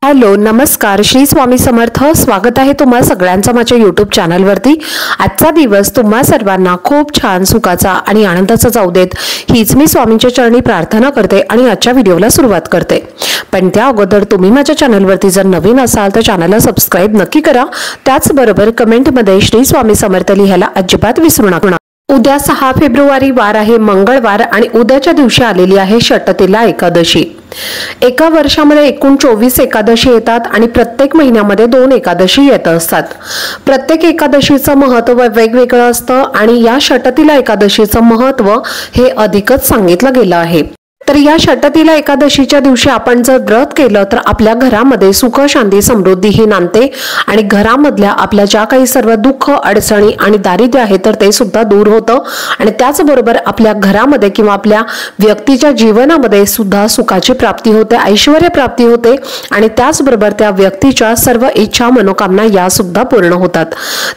Hello नमस्कार श्री स्वामी समर्थ। स्वागत आहे तुम्हा सगळ्यांचं माझ्या YouTube चॅनलवरती। आजचा दिवस तुम्हा सर्वांना खूप छान सुखाचा आणि आनंदाचा जाऊ देत हीच मी स्वामींच्या चरणी प्रार्थना करते आणि आजच्या व्हिडिओला सुरुवात करते। पण त्या अगोदर तुम्ही माझ्या चॅनलवरती जर नवीन असाल तर चॅनलला सबस्क्राइब नक्की करा। त्याचबरोबर कमेंटमध्ये श्री स्वामी समर्थ लिहायला अजिबात विसरू नका। उद्या 6 फेब्रुवारी वार आहे मंगळवार आणि उद्याच्या दिवशी आलेली आहे षटतिला एकादशी। एका वर्षामध्ये एकूण 24 एकादशी येतात आणि प्रत्येक महिन्यामध्ये 2 एकादशी येत असतात। प्रत्येक एकादशीचं महत्त्व वेगवेगळं असतं आणि या षटतिला एकादशीचं महत्त्व हे अधिकच सांगितलं गेलं आहे। तर या षटतिला एकादशीच्या दिवशी आपण जर व्रत केलं तर आपल्या घरामध्ये सुख शांती समृद्धी ही नांदते आणि घरामधल्या आपल्या ज्या काही सर्व दुःख अडचणी आणि दारिद्र्य आहे तर ते सुद्धा दूर होतं आणि त्याचबरोबर आपल्या घरामध्ये किंवा आपल्या व्यक्तीच्या जीवनामध्ये सुद्धा सुखाची प्राप्ती होते, ऐश्वर्य प्राप्ती होते आणि त्याचबरोबर त्या व्यक्तीच्या सर्व इच्छा मनोकामना या सुद्धा पूर्ण होतात।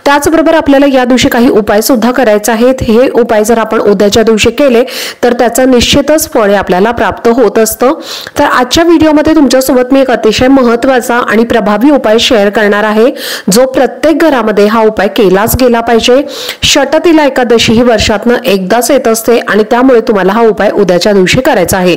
त्याचबरोबर आपल्याला या दिवशी काही उपाय सुद्धा करायचे आहेत। हे उपाय जर आपण उद्याच्या दिवशी केले तर त्याचं निश्चितच फळ आपल्याला प्राप्त होत असतं। तर आजच्या व्हिडिओमध्ये तुमच्यासोबत मी एक अतिशय महत्त्वाचा आणि प्रभावी उपाय शेअर करणार आहे जो प्रत्येक घरामध्ये हा उपाय केलाच गेला पाहिजे। षटतिला एकादशी ही वर्षातनं एकदाच येत असते आणि त्यामुळे तुम्हाला हा उपाय उद्याच्या दिवशी करायचा आहे।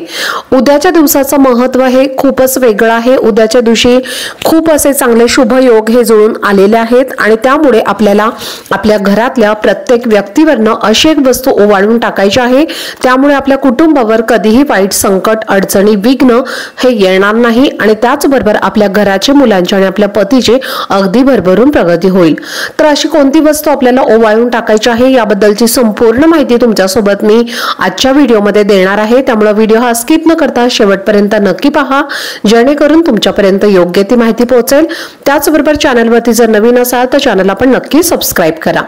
उद्याच्या दिवसाचं महत्त्व हे खूपच वेगळं आहे। उद्याच्या दिवशी खूप असे चांगले शुभ योग हे जुळून आलेले आहेत आणि त्यामुळे आपल्याला आपल्या घरातल्या प्रत्येक व्यक्तीवरनं अशी एक वस्तू ओवाळून टाकायची आहे त्यामुळे आपल्या कुटुंबावर कधीही वाईट संकट अडचणी विघ्न हे येणार नाही आणि त्याचबरोबर आपल्या घराचे मुलांची आणि आपल्या पतीची अगदी भरभरून प्रगती होईल। तर अशी कोणती वस्तू आपल्याला ओवाळून टाकायची आहे याबद्दलची संपूर्ण माहिती तुमच्यासोबत मी आजच्या व्हिडिओमध्ये देणार आहे, त्यामुळे व्हिडिओ हा स्किप न करता शेवटपर्यंत नक्की पहा जेणेकरून तुमच्यापर्यंत योग्य ती माहिती पोहोचेल। त्याचबरोबर चॅनलवरती जर नवीन असाल तर चॅनलला पण नक्की सबस्क्राइब करा।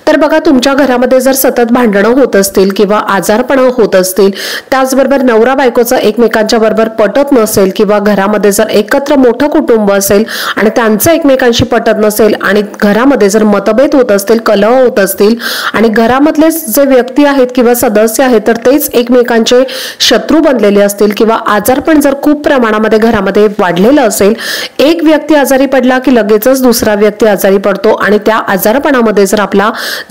तर बघा तुमच्या घरामध्ये जर सतत भांडणं होत असतील किंवा आजारपण होत असतील, त्याचबरोबर नवरा बायकोचं एकमेकांच्या बरोबर पटत नसेल किंवा घरामध्ये जर एकत्र मोठं कुटुंब असेल आणि त्यांचं एकमेकांशी पटत नसेल आणि घरामध्ये जर मतभेद होत असतील, कलह होत असतील आणि घरामधले जे व्यक्ती आहेत किंवा सदस्य आहेत तर तेच एकमेकांचे शत्रू बनलेले असतील किंवा आजारपण जर खूप प्रमाणामध्ये घरामध्ये वाढलेलं असेल, एक व्यक्ती आजारी पडला की लगेचच दुसरा व्यक्ती आजारी पडतो आणि त्या आजारपणामध्ये जर आपला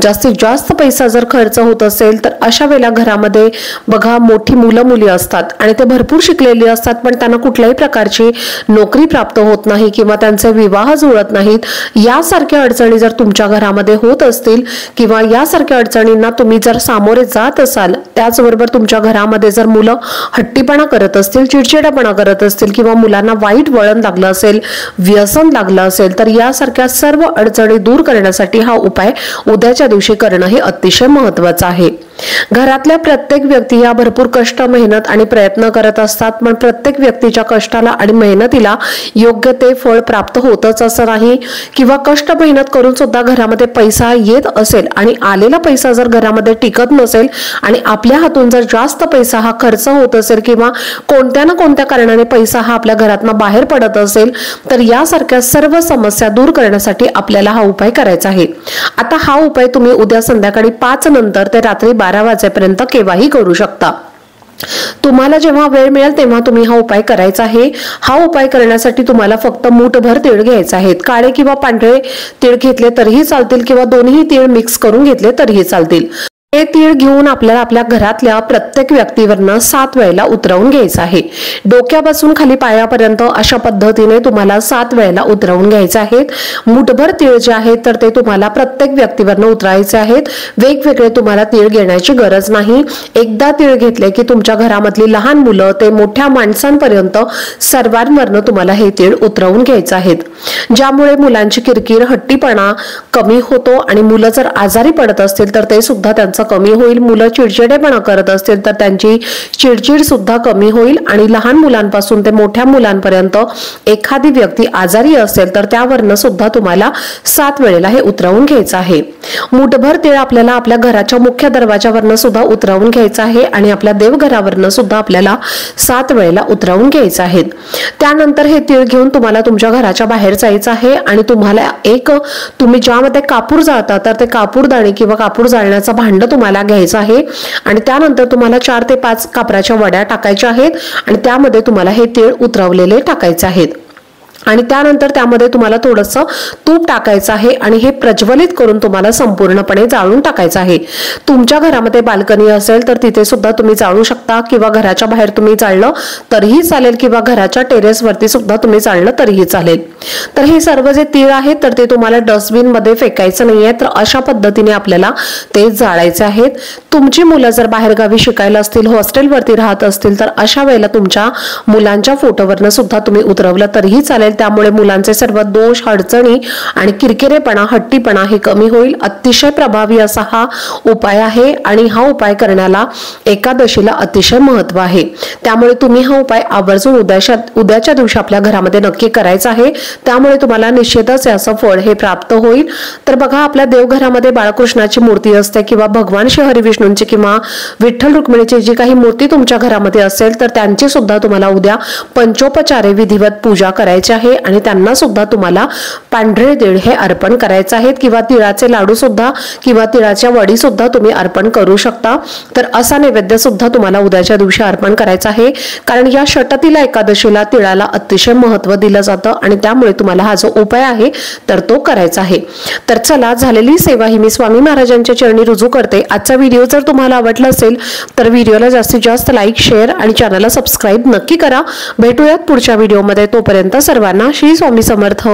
जास्तीत जास्त पैसा जर खर्च होत असेल तर अशा वेळेला घरामध्ये बघा मोठी मुलं मुली असतात आणि ते भरपूर शिकलेली असतात पण त्यांना कुठल्याही प्रकारची नोकरी प्राप्त होत नाही किंवा त्यांचे विवाह जुळत नाहीत। यासारख्या अडचणी जर तुमच्या घरामध्ये होत असतील किंवा यासारख्या अडचणींना तुम्ही जर सामोरे जात असाल, त्याचबरोबर तुमच्या घरामध्ये जर मुलं हट्टीपणा करत असतील, चिडचिडेपणा करत असतील किंवा मुलांना वाईट वळण लागलं असेल, व्यसन लागलं असेल तर यासारख्या सर्व अडचणी दूर करण्यासाठी हा उपाय उद्याच्या दिवशी करणं हे अतिशय महत्त्वाचं आहे। घरातल्या प्रत्येक व्यक्ती या भरपूर कष्ट मेहनत आणि प्रयत्न करत असतात पण प्रत्येक व्यक्तीच्या कष्टाला आणि मेहनतीला योग्य ते फळ प्राप्त होतच असं नाही किंवा कष्ट मेहनत करून सुद्धा घरामध्ये पैसा येत असेल आणि आलेला पैसा जर घरामध्ये टिकत नसेल आणि आपल्या हातून जर जास्त पैसा हा खर्च होत असेल किंवा कोणत्या ना कोणत्या कारणाने पैसा हा आपल्या घरातून बाहेर पडत असेल तर यासारख्या सर्व समस्या दूर करण्यासाठी आपल्याला हा उपाय करायचा आहे। आता हा उपाय तुम्ही उद्या संध्याकाळी 5 नंतर ते रात्री 12 वाजेपर्यंत केव्हाही करू शकता। तुम्हाला जेव्हा वेळ मिळेल तेव्हा तुम्ही हा उपाय करायचा आहे। हा उपाय करण्यासाठी तुम्हाला फक्त मूठभर तीळ घ्यायचे आहेत। काळे किंवा पांढरे तीळ घेतले तरीही चालतील किंवा दोन्ही तीळ मिक्स करून घेतले तरीही चालतील। हे तीळ घेऊन आपल्याला आपल्या घरातल्या प्रत्येक व्यक्तीवरनं 7 वेळेला उतरवून घ्यायचं आहे। डोक्यापासून खाली पायापर्यंत अशा पद्धतीने तुम्हाला 7 वेळेला उतरवून घ्यायचे आहेत। मुठभर तीळ जे आहेत तर ते तुम्हाला प्रत्येक व्यक्तीवरनं उतरायचे आहेत। वेगवेगळे तुम्हाला तीळ घेण्याची गरज नाही। एकदा तीळ घेतले की तुमच्या घरामधली लहान मुलं ते मोठ्या माणसांपर्यंत सर्वांवरनं तुम्हाला हे तीळ उतरवून घ्यायचे आहेत, ज्यामुळे मुलांची किरकिर हट्टीपणा कमी होतो आणि मुलं जर आजारी पडत असतील तर ते सुद्धा त्यांचं कमी होईल। मुलं चिडचिडेपणा करत असतील तर त्यांची चिडचिड सुद्धा कमी होईल आणि लहान मुलांपासून ते मोठ्या मुलांपर्यंत एखादी व्यक्ती आजारी असेल तर त्यावरनं सुद्धा तुम्हाला 7 वेळेला हे उतरवून घ्यायचं आहे। मुठभर तीळ आपल्याला आपल्या घराच्या मुख्य दरवाजावरनं सुद्धा उतरवून घ्यायचं आहे आणि आपल्या देवघरावरनं सुद्धा आपल्याला 7 वेळेला उतरवून घ्यायचं आहे। त्यानंतर हे तीळ घेऊन तुम्हाला तुमच्या घराच्या बाहेर जायचं आहे आणि तुम्हाला तुम्ही ज्यामध्ये कापूर जाळता तर ते कापूरदाणी किंवा कापूर जाळण्याचा भांड तुम्हाला घ्यायचं आहे आणि त्यानंतर तुम्हाला 4 ते 5 कापराच्या वड्या टाकायच्या आहेत आणि त्यामध्ये तुम्हाला हे तीळ उतरवलेले टाकायचे आहेत। आणि त्यानंतर त्यामध्ये तुम्हाला थोडंसं तूप टाकायचं आहे आणि हे प्रज्वलित करून तुम्हाला संपूर्णपणे जाळून टाकायचं आहे। तुमच्या घरामध्ये बाल्कनी असेल तर तिथे सुद्धा तुम्ही जाळू शकता किंवा घराच्या बाहेर तुम्ही जाळलं तरीही चालेल किंवा घराच्या टेरेसवरती सुद्धा तुम्ही जाळलं तरीही चालेल। तर हे सर्व जे तीळ आहेत तर ते तुम्हाला डस्टबिन मध्ये फेकायचं नाहीये, तर अशा पद्धतीने आपल्याला ते जाळायचे आहेत। तुमची मुलं जर बाहेरगावी शिकायला असतील, हॉस्टेलवरती राहत असतील तर अशा वेळेला तुमच्या मुलांच्या फोटोवरनं सुद्धा तुम्ही उतरवलं तरीही चालेल। त्यामुळे मुलांचे सर्व दोष, अडचणी आणि किरकिरेपणा, हट्टीपणा हे कमी होईल। अतिशय प्रभावी असा हा उपाय आहे आणि हा उपाय करण्याला एकादशीला अतिशय महत्त्व आहे। त्यामुळे तुम्ही हा उपाय आवर्जून उद्याच्या दिवशी आपल्या घरामध्ये नक्की करायचा आहे। त्यामुळे तुम्हाला निश्चितच याचं फळ हे प्राप्त होईल। तर बघा, आपल्या देवघरामध्ये बाळकृष्णाची मूर्ती असते किंवा भगवान श्री हरिविष्णूंची किंवा विठ्ठल रुक्मिणीची जी काही मूर्ती तुमच्या घरामध्ये असेल तर त्यांची सुद्धा तुम्हाला उद्या पंचोपचारे विधिवत पूजा करायची आहे आणि त्यांना सुद्धा तुम्हाला पांढरे तीळ हे अर्पण करायचे आहेत किंवा तिळाचे लाडू सुद्धा किंवा तिळाच्या वडी सुद्धा तुम्ही अर्पण करू शकता। तर असा नैवेद्य सुद्धा तुम्हाला उद्याच्या दिवशी अर्पण करायचा आहे, कारण या षटतिला एकादशीला तिळाला अतिशय महत्त्व दिलं जातं आणि त्यामुळे तुम्हाला हा जो उपाय आहे तर तो करायचा आहे। तर चला, झालेली सेवा ही मी स्वामी महाराजांच्या चरणी रुजू करते। आजचा व्हिडिओ जर तुम्हाला आवडला असेल तर व्हिडिओला जास्तीत जास्त लाईक, शेअर आणि चॅनलला सबस्क्राईब नक्की करा। भेटूयात पुढच्या व्हिडिओमध्ये, तोपर्यंत सर्वांना श्री स्वामी समर्थ।